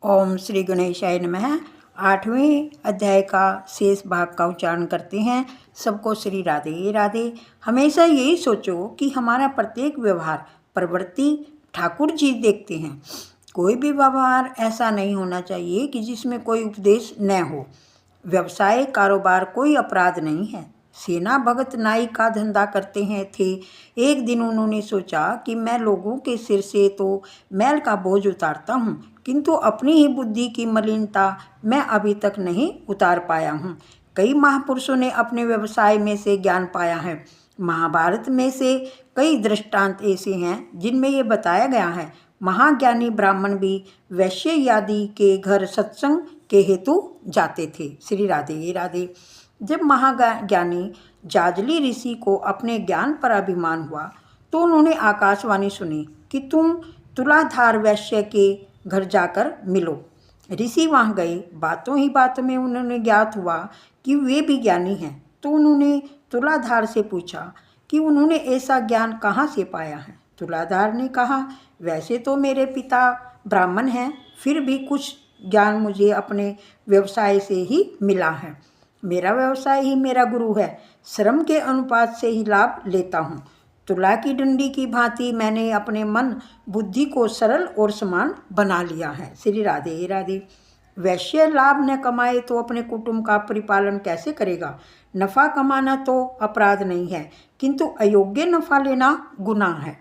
ओम श्री गणेशाय नमः। 8वें अध्याय का शेष भाग का उच्चारण करते हैं। सबको श्री राधे राधे। हमेशा यही सोचो कि हमारा प्रत्येक व्यवहार प्रवृत्ति ठाकुर जी देखते हैं। कोई भी व्यवहार ऐसा नहीं होना चाहिए कि जिसमें कोई उपदेश न हो। व्यवसाय कारोबार कोई अपराध नहीं है। सेना भगत नाई का धंधा करते हैं थे। एक दिन उन्होंने सोचा कि मैं लोगों के सिर से तो मैल का बोझ उतारता हूँ, किंतु अपनी ही बुद्धि की मलिनता मैं अभी तक नहीं उतार पाया हूँ। कई महापुरुषों ने अपने व्यवसाय में से ज्ञान पाया है। महाभारत में से कई दृष्टांत ऐसे हैं जिनमें ये बताया गया है। महाज्ञानी ब्राह्मण भी वैश्य आदि के घर सत्संग के हेतु जाते थे। श्री राधे राधे। जब महाज्ञानी जाजली ऋषि को अपने ज्ञान पर अभिमान हुआ तो उन्होंने आकाशवाणी सुनी कि तुम तुलाधार वैश्य के घर जाकर मिलो। ऋषि वहाँ गए। बातों ही बातों में उन्होंने ज्ञात हुआ कि वे भी ज्ञानी हैं। तो उन्होंने तुलाधार से पूछा कि उन्होंने ऐसा ज्ञान कहाँ से पाया है। तुलाधार ने कहा, वैसे तो मेरे पिता ब्राह्मण हैं, फिर भी कुछ ज्ञान मुझे अपने व्यवसाय से ही मिला है। मेरा व्यवसाय ही मेरा गुरु है। श्रम के अनुपात से ही लाभ लेता हूँ। तुला की डंडी की भांति मैंने अपने मन बुद्धि को सरल और समान बना लिया है। श्री राधे राधे। वैश्य लाभ न कमाए तो अपने कुटुंब का परिपालन कैसे करेगा। नफ़ा कमाना तो अपराध नहीं है, किंतु अयोग्य नफ़ा लेना गुनाह है।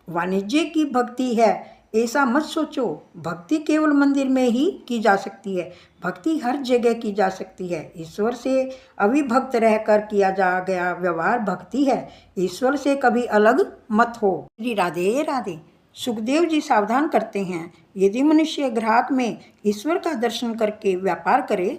वाणिज्य की भक्ति है ऐसा मत सोचो। भक्ति केवल मंदिर में ही की जा सकती है। भक्ति हर जगह की जा सकती है। ईश्वर से अविभक्त रहकर किया जा गया व्यवहार भक्ति है। ईश्वर से कभी अलग मत हो। श्री राधे राधे। सुखदेव जी सावधान करते हैं, यदि मनुष्य ग्राहक में ईश्वर का दर्शन करके व्यापार करे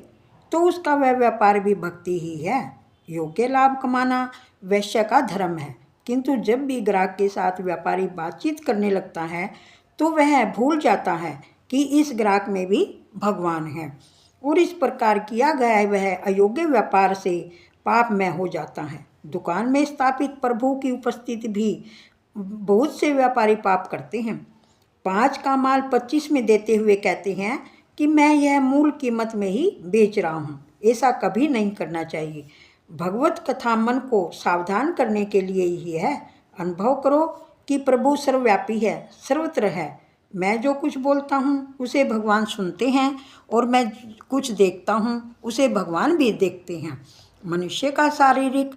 तो उसका वह व्यापार भी भक्ति ही है। योग्य लाभ कमाना वैश्य का धर्म है, किंतु जब भी ग्राहक के साथ व्यापारी बातचीत करने लगता है तो वह भूल जाता है कि इस ग्राहक में भी भगवान है, और इस प्रकार किया गया वह अयोग्य व्यापार से पापमय हो जाता है। दुकान में स्थापित प्रभु की उपस्थिति भी बहुत से व्यापारी पाप करते हैं। 5 का माल 25 में देते हुए कहते हैं कि मैं यह मूल कीमत में ही बेच रहा हूँ। ऐसा कभी नहीं करना चाहिए। भगवत कथा मन को सावधान करने के लिए ही है। अनुभव करो कि प्रभु सर्वव्यापी है, सर्वत्र है। मैं जो कुछ बोलता हूँ उसे भगवान सुनते हैं, और मैं कुछ देखता हूँ उसे भगवान भी देखते हैं। मनुष्य का शारीरिक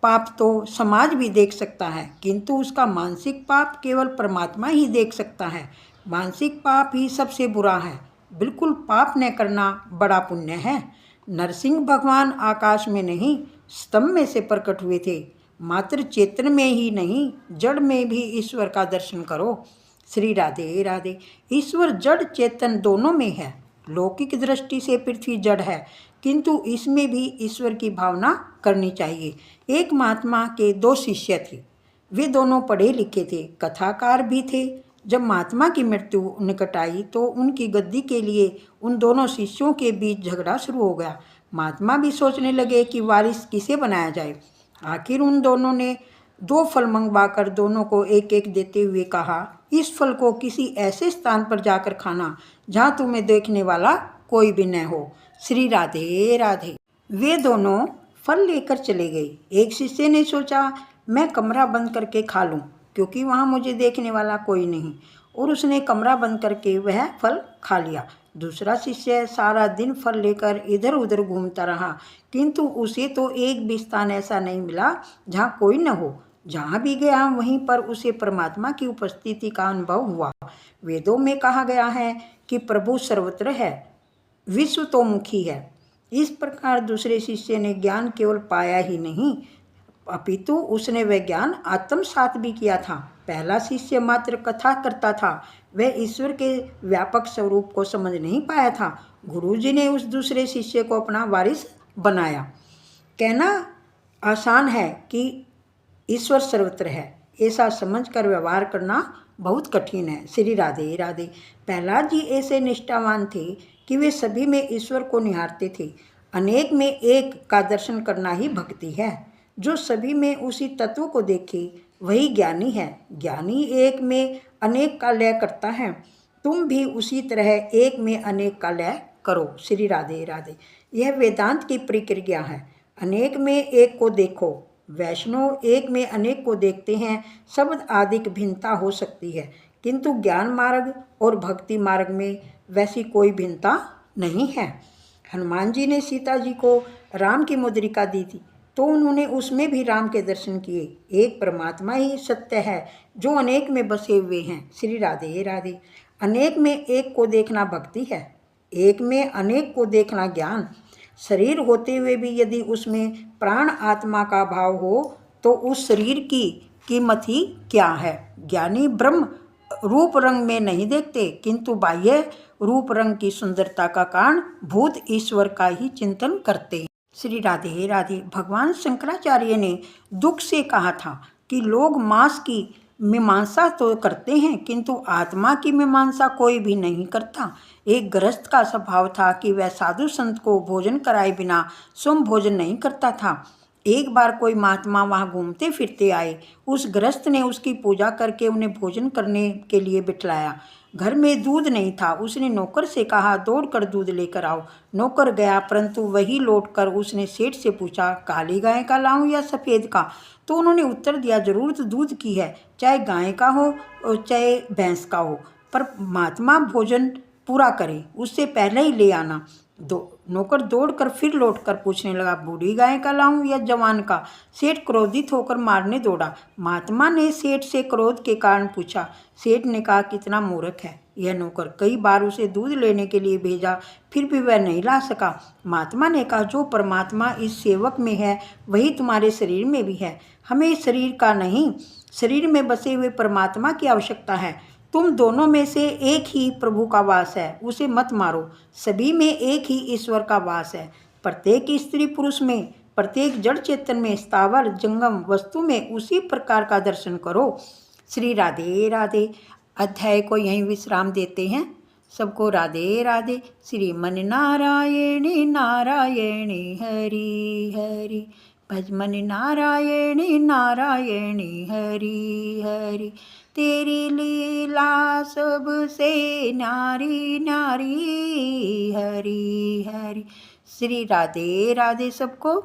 पाप तो समाज भी देख सकता है, किंतु उसका मानसिक पाप केवल परमात्मा ही देख सकता है। मानसिक पाप ही सबसे बुरा है। बिल्कुल पाप न करना बड़ा पुण्य है। नरसिंह भगवान आकाश में नहीं, स्तंभ में से प्रकट हुए थे। मात्र चेतन में ही नहीं, जड़ में भी ईश्वर का दर्शन करो। श्री राधे राधे। ईश्वर जड़ चेतन दोनों में है। लौकिक दृष्टि से पृथ्वी जड़ है, किंतु इसमें भी ईश्वर की भावना करनी चाहिए। एक महात्मा के 2 शिष्य थे। वे दोनों पढ़े लिखे थे, कथाकार भी थे। जब महात्मा की मृत्यु निकट आई तो उनकी गद्दी के लिए उन दोनों शिष्यों के बीच झगड़ा शुरू हो गया। महात्मा भी सोचने लगे कि वारिस किसे बनाया जाए। आखिर उन दोनों ने 2 फल मंगवाकर दोनों को एक एक देते हुए कहा, इस फल को किसी ऐसे स्थान पर जाकर खाना जहाँ तुम्हें देखने वाला कोई भी न हो। श्री राधे राधे। वे दोनों फल लेकर चले गए। एक शिष्य ने सोचा, मैं कमरा बंद करके खा लूँ, क्योंकि वहाँ मुझे देखने वाला कोई नहीं, और उसने कमरा बंद करके वह फल खा लिया। दूसरा शिष्य सारा दिन फल लेकर इधर उधर घूमता रहा, किंतु उसे तो एक भी स्थान ऐसा नहीं मिला जहाँ कोई न हो। जहाँ भी गया वहीं पर उसे परमात्मा की उपस्थिति का अनुभव हुआ। वेदों में कहा गया है कि प्रभु सर्वत्र है, विश्व तो मुखी है। इस प्रकार दूसरे शिष्य ने ज्ञान केवल पाया ही नहीं, अपितु उसने वह ज्ञान आत्मसात भी किया था। पहला शिष्य मात्र कथा करता था, वह ईश्वर के व्यापक स्वरूप को समझ नहीं पाया था। गुरुजी ने उस दूसरे शिष्य को अपना वारिस बनाया। कहना आसान है कि ईश्वर सर्वत्र है, ऐसा समझकर व्यवहार करना बहुत कठिन है। श्री राधे राधे। प्रहलाद जी ऐसे निष्ठावान थे कि वे सभी में ईश्वर को निहारते थे। अनेक में एक का दर्शन करना ही भक्ति है। जो सभी में उसी तत्व को देखे वही ज्ञानी है। ज्ञानी एक में अनेक का लय करता है। तुम भी उसी तरह एक में अनेक का लय करो। श्री राधे राधे। यह वेदांत की प्रक्रिया है। अनेक में एक को देखो। वैष्णव एक में अनेक को देखते हैं। शब्द आदिक भिन्नता हो सकती है, किंतु ज्ञान मार्ग और भक्ति मार्ग में वैसी कोई भिन्नता नहीं है। हनुमान जी ने सीता जी को राम की मुद्रिका दी थी, तो उन्होंने उसमें भी राम के दर्शन किए। एक परमात्मा ही सत्य है जो अनेक में बसे हुए हैं। श्री राधे राधे। अनेक में एक को देखना भक्ति है, एक में अनेक को देखना ज्ञान। शरीर होते हुए भी यदि उसमें प्राण आत्मा का भाव हो तो उस शरीर की कीमत ही क्या है। ज्ञानी ब्रह्म रूप रंग में नहीं देखते, किंतु बाह्य रूप रंग की सुंदरता का कारण भूत ईश्वर का ही चिंतन करते हैं। श्री राधे राधे। भगवान शंकराचार्य ने दुख से कहा था कि लोग मांस की मीमांसा तो करते हैं, किंतु आत्मा की मीमांसा कोई भी नहीं करता। एक गृहस्थ का स्वभाव था कि वह साधु संत को भोजन कराए बिना स्वयं भोजन नहीं करता था। एक बार कोई महात्मा वहाँ घूमते फिरते आए। उस गृहस्थ ने उसकी पूजा करके उन्हें भोजन करने के लिए बिठलाया। घर में दूध नहीं था। उसने नौकर से कहा, दौड़कर दूध लेकर आओ। नौकर गया, परंतु वही लौटकर उसने सेठ से पूछा, काली गाय का लाऊं या सफ़ेद का? तो उन्होंने उत्तर दिया, जरूरत दूध की है, चाहे गाय का हो और चाहे भैंस का हो, पर महात्मा भोजन पूरा करे उससे पहले ही ले आना। नौकर दौड़कर फिर लौटकर पूछने लगा, बूढ़ी गाय का लाऊं या जवान का? सेठ क्रोधित होकर मारने दौड़ा। महात्मा ने सेठ से क्रोध के कारण पूछा। सेठ ने कहा, कितना मूर्ख है यह नौकर, कई बार उसे दूध लेने के लिए भेजा, फिर भी वह नहीं ला सका। महात्मा ने कहा, जो परमात्मा इस सेवक में है वही तुम्हारे शरीर में भी है। हमें शरीर का नहीं, शरीर में बसे हुए परमात्मा की आवश्यकता है। तुम दोनों में से एक ही प्रभु का वास है, उसे मत मारो। सभी में एक ही ईश्वर का वास है। प्रत्येक स्त्री पुरुष में, प्रत्येक जड़ चेतन में, स्थावर जंगम वस्तु में उसी प्रकार का दर्शन करो। श्री राधे राधे। अध्याय को यहीं विश्राम देते हैं। सबको राधे राधे। श्रीमन नारायणी नारायणी हरि हरि, भजमन नारायणी नारायणी हरि हरि। तेरी लीला सबसे न्यारी न्यारी हरि हरि। श्री राधे राधे सबको।